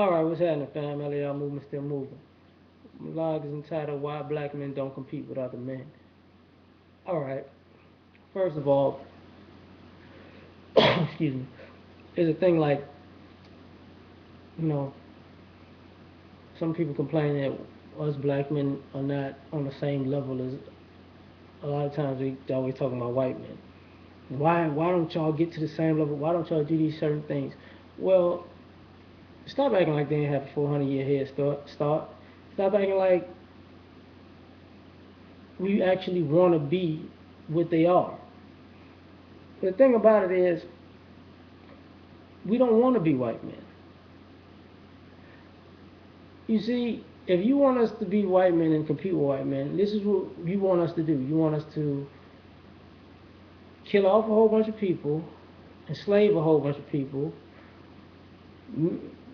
Alright, what's happening, fam? L.A.R movement still moving. My vlog is entitled Why Black Men Don't Compete with Other Men. Alright, first of all, excuse me, there's a thing like, you know, some people complain that us black men are not on the same level as a lot of times they always talking about white men. Why don't y'all get to the same level? Why don't y'all do these certain things? Well, stop acting like they didn't have a 400-year head start. Stop acting like we actually want to be what they are. The thing about it is, we don't want to be white men. You see, if you want us to be white men and compete with white men, this is what you want us to do. You want us to kill off a whole bunch of people, enslave a whole bunch of people,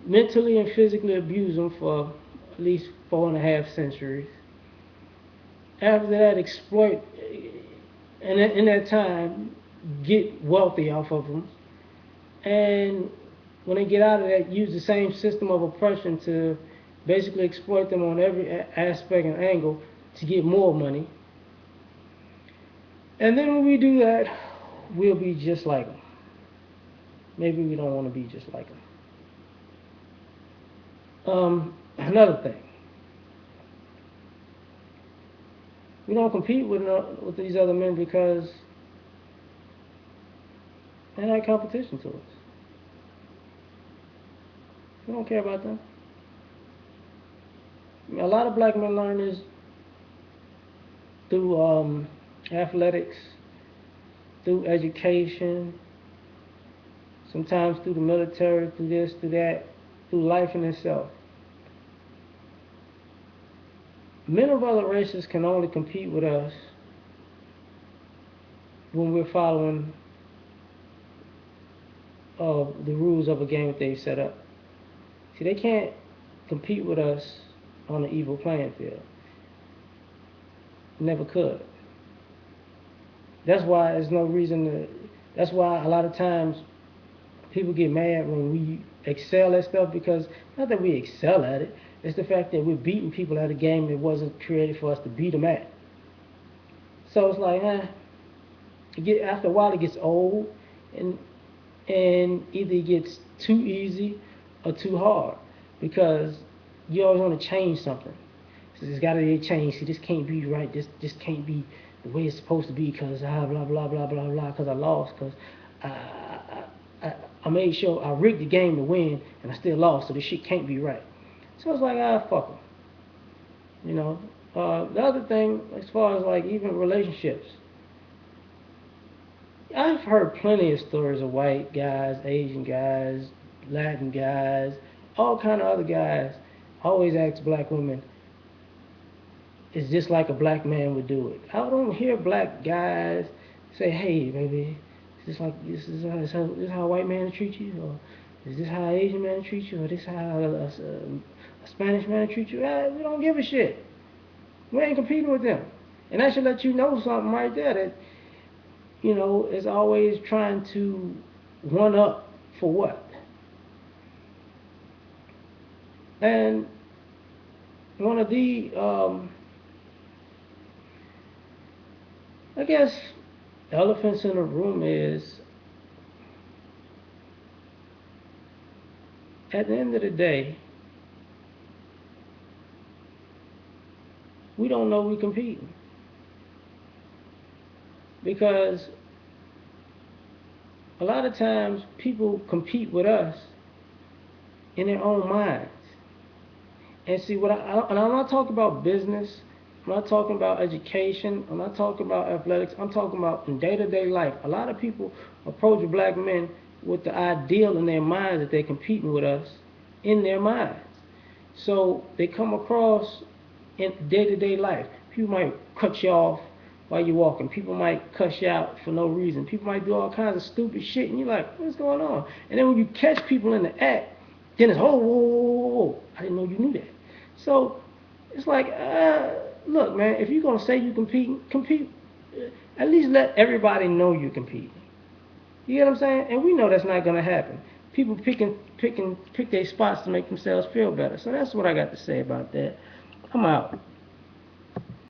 mentally and physically abuse them for at least 4.5 centuries. After that, exploit, and in that time, get wealthy off of them. And when they get out of that, use the same system of oppression to basically exploit them on every aspect and angle to get more money. And then when we do that, we'll be just like them. Maybe we don't want to be just like them. Another thing, we don't compete with these other men because they're not competition to us. We don't care about them. I mean, a lot of black men learn this through athletics, through education, sometimes through the military, through this, through that, through life in itself. Men of other races can only compete with us when we're following the rules of a game that they've set up. See, they can't compete with us on an evil playing field. Never could. That's why there's no reason to. That's why a lot of times people get mad when we excel at stuff, because not that we excel at it, it's the fact that we're beating people at a game that wasn't created for us to beat them at. So it's like, after a while it gets old, and either it gets too easy or too hard, because you always want to change something. So there's got to be a change. See, this can't be right. This can't be the way it's supposed to be, because blah blah blah blah blah, because I lost, because I, I made sure I rigged the game to win and I still lost, so this shit can't be right. So it's like, fuck them. You know. The other thing, as far as like even relationships, I've heard plenty of stories of white guys, Asian guys, Latin guys, all kind of other guys always ask black women, "Is this like a black man would do it?" I don't hear black guys say, "Hey, baby, is this how a white man treat you, or is this how an Asian man treat you, or this how a Spanish man treat you?" We don't give a shit. We ain't competing with them, and that should let you know something right there, that is always trying to one up for what? And one of the, I guess, elephants in the room is, at the end of the day, we don't know we're competing. Because a lot of times people compete with us in their own minds. And see, and I'm not talking about business, I'm not talking about education, I'm not talking about athletics, I'm talking about in day-to-day life. A lot of people approach black men with the ideal in their minds that they're competing with us in their minds. So they come across in day-to-day life. People might cut you off while you're walking. People might cuss you out for no reason. People might do all kinds of stupid shit, and you're like, what's going on? And then when you catch people in the act, then it's, oh, whoa, whoa, whoa, I didn't know you knew that. So it's like, look, man, if you're going to say you compete, at least let everybody know you're competing. You get what I'm saying? And we know that's not going to happen. People pick their spots to make themselves feel better. So that's what I got to say about that. I'm out.